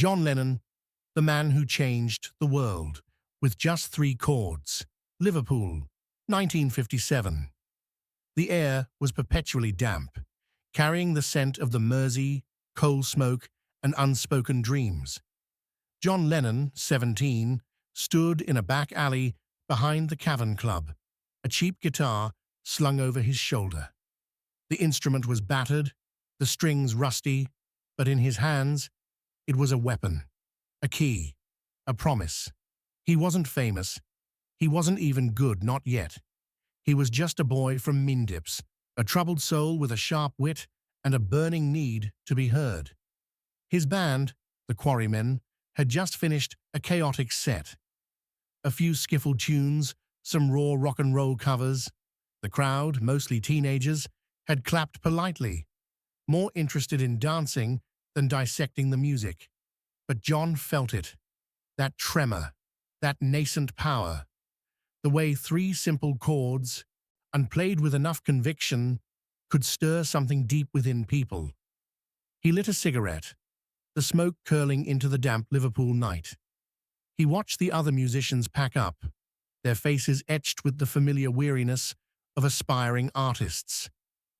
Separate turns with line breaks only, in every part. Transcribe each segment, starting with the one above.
John Lennon, the man who changed the world, with just 3 chords. Liverpool, 1957. The air was perpetually damp, carrying the scent of the Mersey, coal smoke, and unspoken dreams. John Lennon, 17, stood in a back alley behind the Cavern Club, a cheap guitar slung over his shoulder. The instrument was battered, the strings rusty, but in his hands, it was a weapon, a key, a promise. He wasn't famous. He wasn't even good, not yet. He was just a boy from Mindips, a troubled soul with a sharp wit and a burning need to be heard. His band, the Quarrymen, had just finished a chaotic set. A few skiffle tunes, some raw rock and roll covers. The crowd, mostly teenagers, had clapped politely, more interested in dancing than dissecting the music. But John felt it, that tremor, that nascent power, the way 3 simple chords, unplayed with enough conviction, could stir something deep within people. He lit a cigarette, the smoke curling into the damp Liverpool night. He watched the other musicians pack up, their faces etched with the familiar weariness of aspiring artists.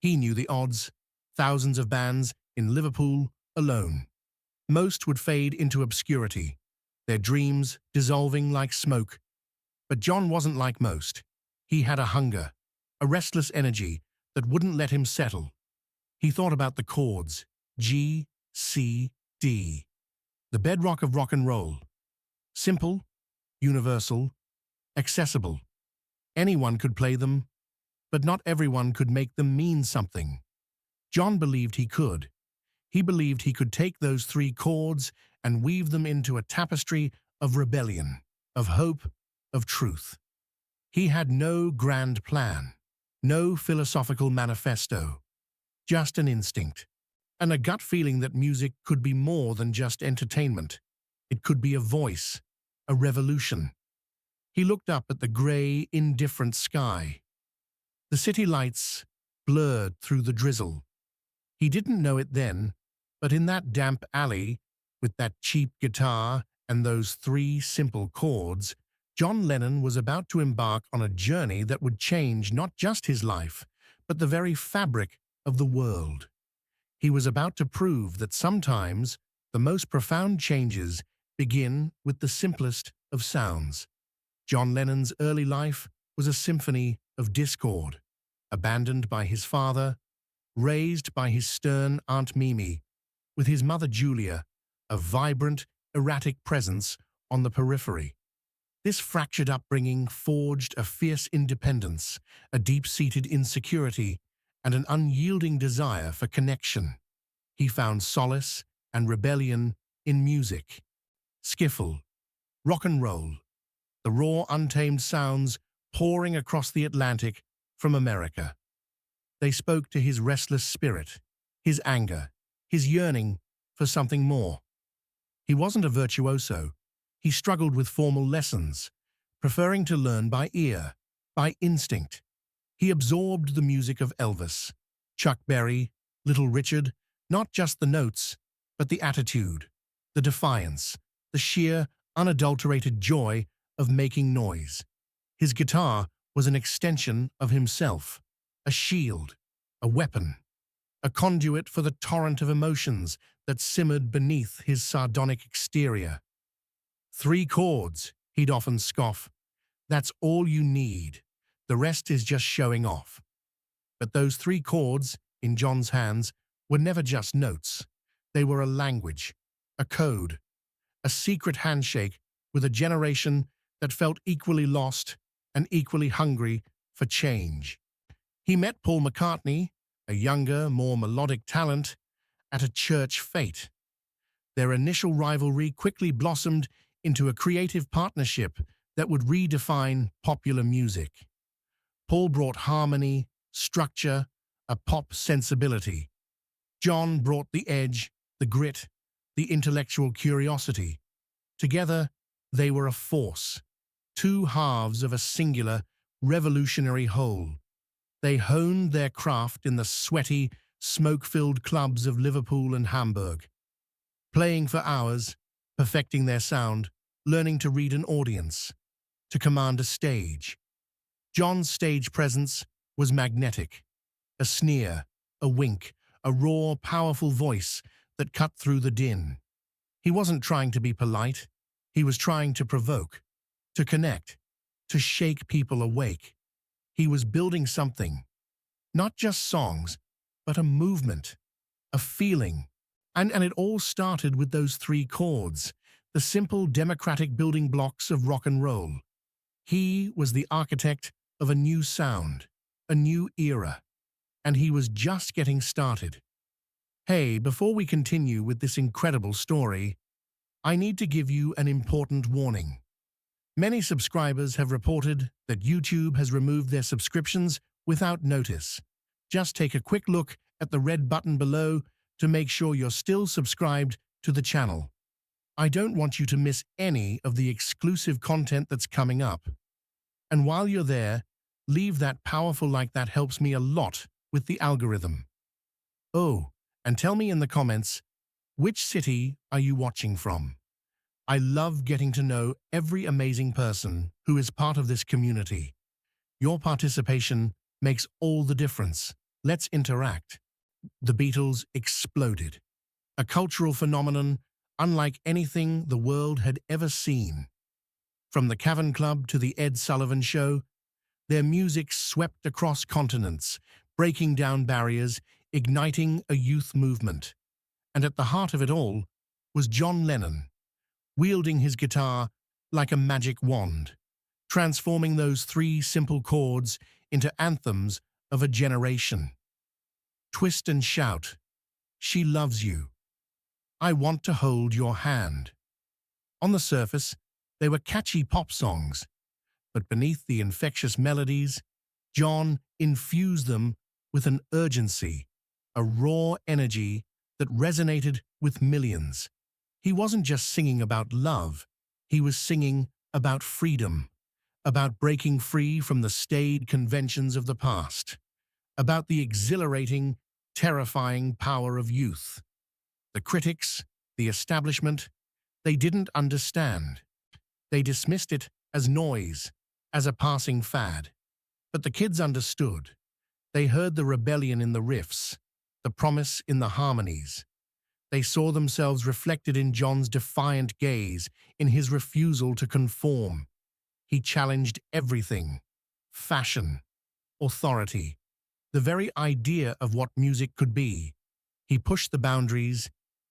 He knew the odds, thousands of bands in Liverpool alone. Most would fade into obscurity, their dreams dissolving like smoke. But John wasn't like most. He had a hunger, a restless energy that wouldn't let him settle. He thought about the chords, G, C, D, the bedrock of rock and roll. Simple, universal, accessible. Anyone could play them, but not everyone could make them mean something. John believed he could. He believed he could take those 3 chords and weave them into a tapestry of rebellion, of hope, of truth. He had no grand plan, no philosophical manifesto, just an instinct, and a gut feeling that music could be more than just entertainment. It could be a voice, a revolution. He looked up at the grey, indifferent sky. The city lights blurred through the drizzle. He didn't know it then, but in that damp alley, with that cheap guitar and those 3 simple chords, John Lennon was about to embark on a journey that would change not just his life, but the very fabric of the world. He was about to prove that sometimes the most profound changes begin with the simplest of sounds. John Lennon's early life was a symphony of discord, abandoned by his father, raised by his stern Aunt Mimi, with his mother Julia, a vibrant, erratic presence on the periphery. This fractured upbringing forged a fierce independence, a deep-seated insecurity, and an unyielding desire for connection. He found solace and rebellion in music. Skiffle, rock and roll, the raw, untamed sounds pouring across the Atlantic from America. They spoke to his restless spirit, his anger, his yearning for something more. He wasn't a virtuoso. He struggled with formal lessons, preferring to learn by ear, by instinct. He absorbed the music of Elvis, Chuck Berry, Little Richard, not just the notes, but the attitude, the defiance, the sheer, unadulterated joy of making noise. His guitar was an extension of himself, a shield, a weapon, a conduit for the torrent of emotions that simmered beneath his sardonic exterior. 3 chords, he'd often scoff. That's all you need. The rest is just showing off. But those 3 chords, in John's hands, were never just notes. They were a language, a code, a secret handshake with a generation that felt equally lost and equally hungry for change. He met Paul McCartney, a younger, more melodic talent, at a church fete. Their initial rivalry quickly blossomed into a creative partnership that would redefine popular music. Paul brought harmony, structure, a pop sensibility. John brought the edge, the grit, the intellectual curiosity. Together, they were a force, 2 halves of a singular, revolutionary whole. They honed their craft in the sweaty, smoke-filled clubs of Liverpool and Hamburg, playing for hours, perfecting their sound, learning to read an audience, to command a stage. John's stage presence was magnetic, a sneer, a wink, a raw, powerful voice that cut through the din. He wasn't trying to be polite, he was trying to provoke, to connect, to shake people awake. He was building something, not just songs, but a movement, a feeling. And it all started with those three chords, the simple democratic building blocks of rock and roll. He was the architect of a new sound, a new era, and he was just getting started. Hey, before we continue with this incredible story, I need to give you an important warning. Many subscribers have reported that YouTube has removed their subscriptions without notice. Just take a quick look at the red button below to make sure you're still subscribed to the channel. I don't want you to miss any of the exclusive content that's coming up. And while you're there, leave that powerful like. That helps me a lot with the algorithm. Oh, and tell me in the comments, which city are you watching from? I love getting to know every amazing person who is part of this community. Your participation makes all the difference. Let's interact. The Beatles exploded. A cultural phenomenon unlike anything the world had ever seen. From the Cavern Club to the Ed Sullivan Show, their music swept across continents, breaking down barriers, igniting a youth movement. And at the heart of it all was John Lennon, wielding his guitar like a magic wand, transforming those three simple chords into anthems of a generation. Twist and shout, she loves you. I want to hold your hand. On the surface, they were catchy pop songs, but beneath the infectious melodies, John infused them with an urgency, a raw energy that resonated with millions. He wasn't just singing about love, he was singing about freedom, about breaking free from the staid conventions of the past, about the exhilarating, terrifying power of youth. The critics, the establishment, they didn't understand. They dismissed it as noise, as a passing fad. But the kids understood. They heard the rebellion in the riffs, the promise in the harmonies. They saw themselves reflected in John's defiant gaze, in his refusal to conform. He challenged everything: fashion, authority, the very idea of what music could be. He pushed the boundaries,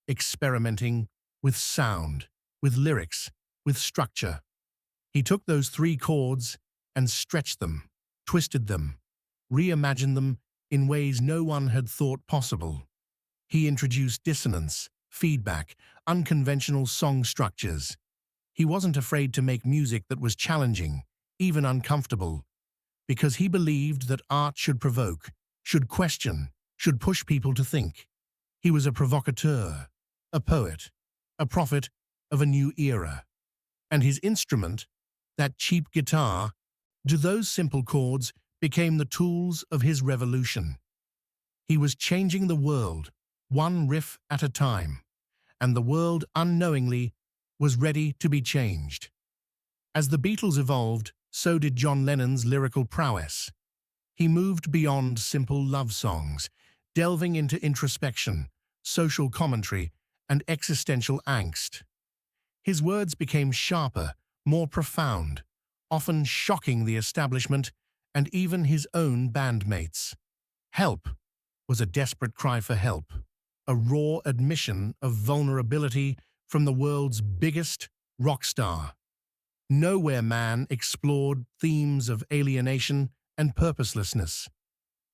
experimenting with sound, with lyrics, with structure. He took those three chords and stretched them, twisted them, reimagined them in ways no one had thought possible. He introduced dissonance, feedback, unconventional song structures. He wasn't afraid to make music that was challenging, even uncomfortable, because he believed that art should provoke, should question, should push people to think. He was a provocateur, a poet, a prophet of a new era. And his instrument, that cheap guitar, to those simple chords, became the tools of his revolution. He was changing the world, one riff at a time, and the world unknowingly was ready to be changed. As the Beatles evolved, so did John Lennon's lyrical prowess. He moved beyond simple love songs, delving into introspection, social commentary, and existential angst. His words became sharper, more profound, often shocking the establishment and even his own bandmates. Help was a desperate cry for help, a raw admission of vulnerability from the world's biggest rock star. Nowhere Man explored themes of alienation and purposelessness.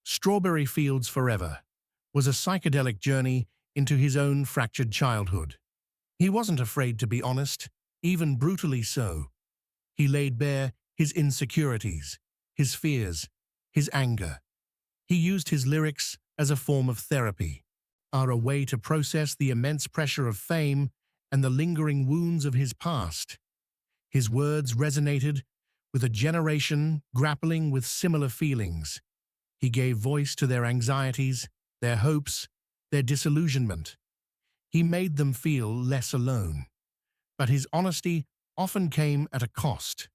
Strawberry Fields Forever was a psychedelic journey into his own fractured childhood. He wasn't afraid to be honest, even brutally so. He laid bare his insecurities, his fears, his anger. He used his lyrics as a form of therapy, a way to process the immense pressure of fame and the lingering wounds of his past. His words resonated with a generation grappling with similar feelings. He gave voice to their anxieties, their hopes, their disillusionment. He made them feel less alone. But his honesty often came at a cost.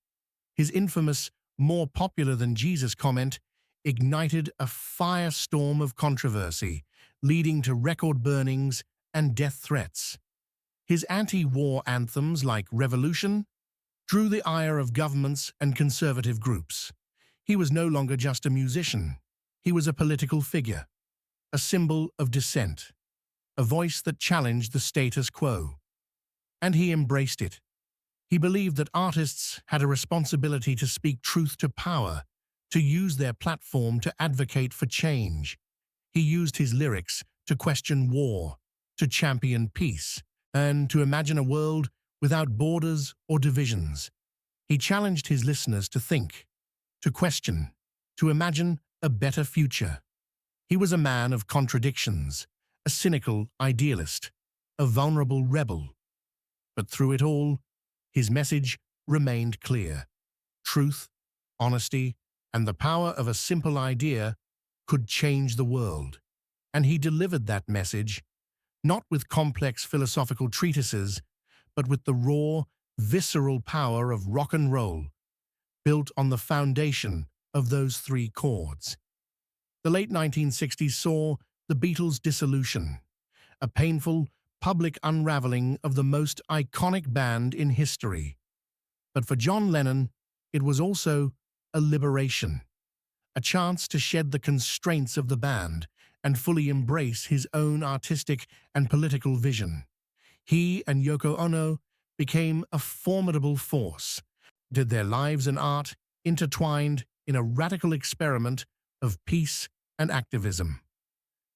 His infamous, "more popular than Jesus" comment ignited a firestorm of controversy, leading to record burnings and death threats. His anti-war anthems like "Revolution" drew the ire of governments and conservative groups. He was no longer just a musician. He was a political figure, a symbol of dissent, a voice that challenged the status quo. And he embraced it. He believed that artists had a responsibility to speak truth to power, to use their platform to advocate for change. He used his lyrics to question war, to champion peace, and to imagine a world without borders or divisions. He challenged his listeners to think, to question, to imagine a better future. He was a man of contradictions, a cynical idealist, a vulnerable rebel. But through it all, his message remained clear. Truth, honesty, and the power of a simple idea could change the world. And he delivered that message, not with complex philosophical treatises, but with the raw, visceral power of rock and roll, built on the foundation of those three chords. The late 1960s saw the Beatles' dissolution, a painful, public unraveling of the most iconic band in history. But for John Lennon, it was also a liberation, a chance to shed the constraints of the band and fully embrace his own artistic and political vision. He and Yoko Ono became a formidable force, did their lives and art intertwined in a radical experiment of peace and activism.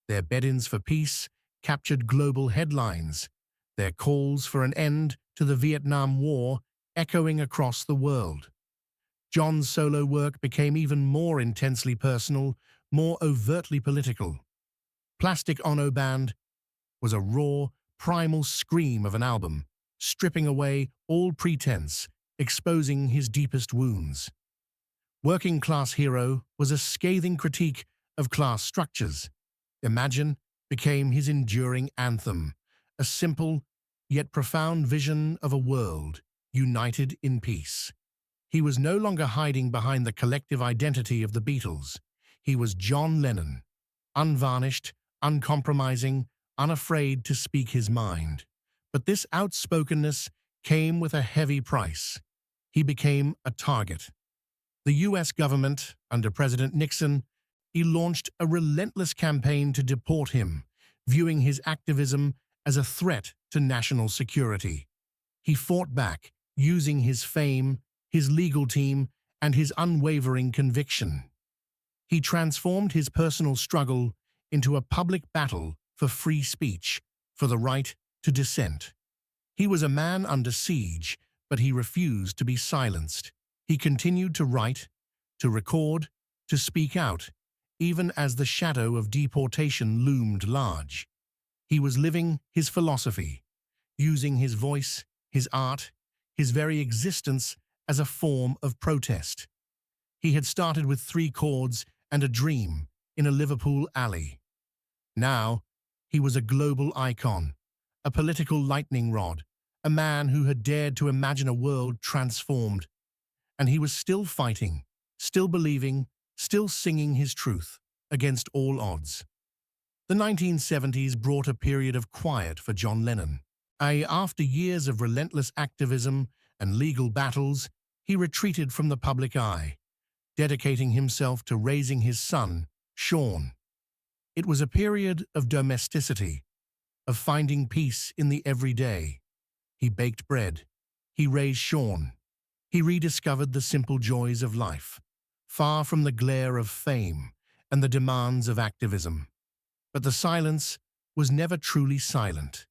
Their bed-ins for peace captured global headlines, their calls for an end to the Vietnam War echoing across the world. John's solo work became even more intensely personal, more overtly political. Plastic Ono Band was a raw, primal scream of an album, stripping away all pretense, exposing his deepest wounds. Working Class Hero was a scathing critique of class structures. Imagine became his enduring anthem, a simple yet profound vision of a world united in peace. He was no longer hiding behind the collective identity of the Beatles. He was John Lennon, unvarnished, uncompromising, unafraid to speak his mind. But this outspokenness came with a heavy price. He became a target. The U.S. government, under President Nixon, he launched a relentless campaign to deport him, viewing his activism as a threat to national security. He fought back, using his fame, his legal team, and his unwavering conviction. He transformed his personal struggle into a public battle for free speech, for the right to dissent. He was a man under siege, but he refused to be silenced. He continued to write, to record, to speak out, even as the shadow of deportation loomed large. He was living his philosophy, using his voice, his art, his very existence as a form of protest. He had started with 3 chords and a dream in a Liverpool alley. Now, he was a global icon, a political lightning rod, a man who had dared to imagine a world transformed. And he was still fighting, still believing, still singing his truth against all odds. The 1970s brought a period of quiet for John Lennon. After years of relentless activism and legal battles, he retreated from the public eye, dedicating himself to raising his son, Sean. It was a period of domesticity, of finding peace in the everyday. He baked bread. He raised Sean. He rediscovered the simple joys of life, far from the glare of fame and the demands of activism. But the silence was never truly silent.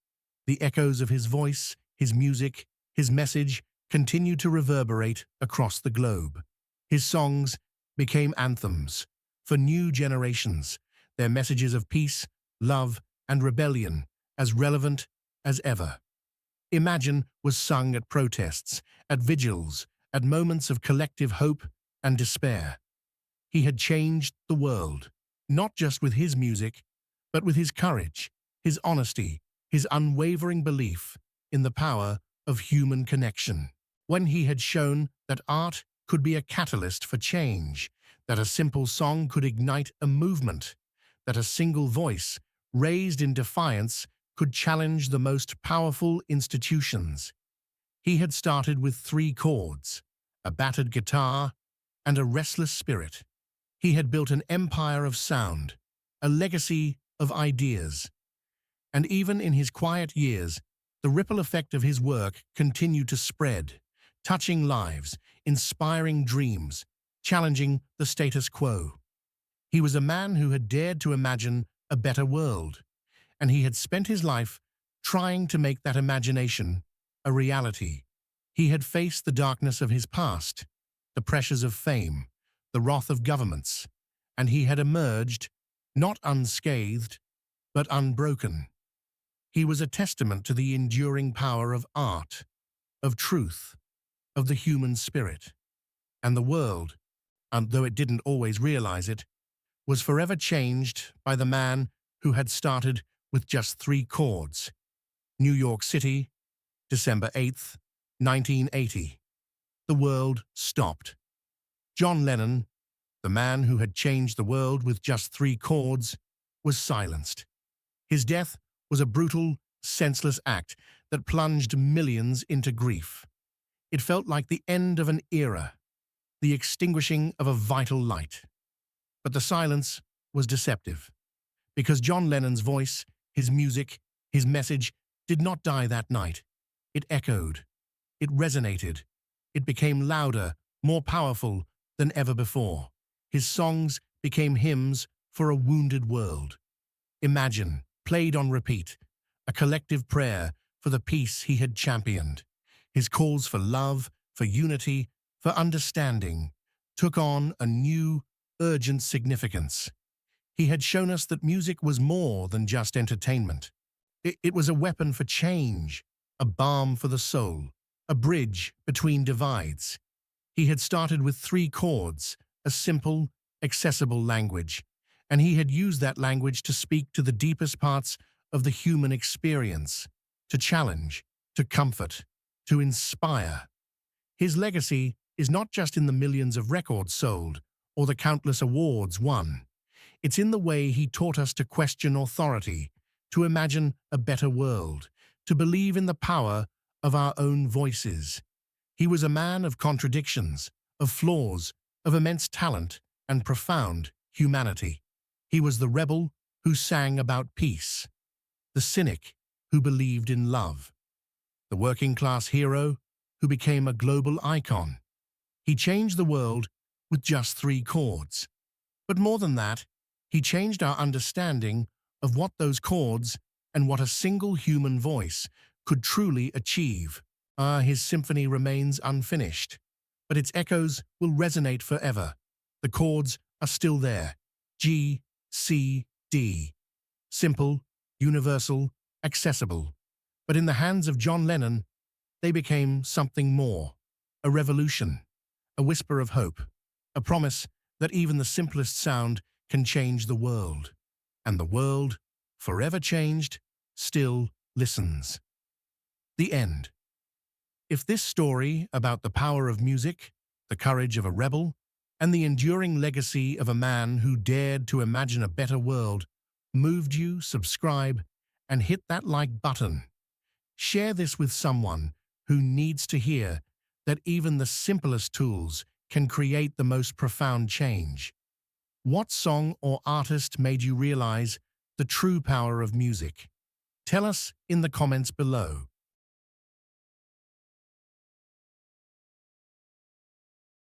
The echoes of his voice, his music, his message continued to reverberate across the globe. His songs became anthems for new generations, their messages of peace, love, and rebellion as relevant as ever. Imagine was sung at protests, at vigils, at moments of collective hope and despair. He had changed the world, not just with his music, but with his courage, his honesty, his unwavering belief in the power of human connection. When he had shown that art could be a catalyst for change, that a simple song could ignite a movement, that a single voice, raised in defiance, could challenge the most powerful institutions. He had started with 3 chords, a battered guitar, and a restless spirit. He had built an empire of sound, a legacy of ideas. And even in his quiet years, the ripple effect of his work continued to spread, touching lives, inspiring dreams, challenging the status quo. He was a man who had dared to imagine a better world, and he had spent his life trying to make that imagination a reality. He had faced the darkness of his past, the pressures of fame, the wrath of governments, and he had emerged, not unscathed, but unbroken. He was a testament to the enduring power of art, of truth, of the human spirit. And the world, though it didn't always realize it, was forever changed by the man who had started with just 3 chords. New York City, December 8th, 1980. The world stopped. John Lennon, the man who had changed the world with just 3 chords, was silenced. His death was a brutal, senseless act that plunged millions into grief. It felt like the end of an era, the extinguishing of a vital light. But the silence was deceptive, because John Lennon's voice, his music, his message did not die that night. It echoed. It resonated. It became louder, more powerful than ever before. His songs became hymns for a wounded world. Imagine, played on repeat, a collective prayer for the peace he had championed. His calls for love, for unity, for understanding took on a new, urgent significance. He had shown us that music was more than just entertainment. It was a weapon for change, a balm for the soul, a bridge between divides. He had started with 3 chords, a simple, accessible language, and he had used that language to speak to the deepest parts of the human experience, to challenge, to comfort, to inspire. His legacy is not just in the millions of records sold or the countless awards won. It's in the way he taught us to question authority, to imagine a better world, to believe in the power of our own voices. He was a man of contradictions, of flaws, of immense talent and profound humanity. He was the rebel who sang about peace, the cynic who believed in love, the working-class hero who became a global icon. He changed the world with just 3 chords. But more than that, he changed our understanding of what those chords and what a single human voice could truly achieve. His symphony remains unfinished, but its echoes will resonate forever. The chords are still there. G, C, D. Simple, universal, accessible. But in the hands of John Lennon, they became something more. A revolution, a whisper of hope, a promise that even the simplest sound can change the world. And the world, forever changed, still listens. The end. If this story about the power of music, the courage of a rebel, and the enduring legacy of a man who dared to imagine a better world moved you, subscribe, and hit that like button. Share this with someone who needs to hear that even the simplest tools can create the most profound change. What song or artist made you realize the true power of music? Tell us in the comments below.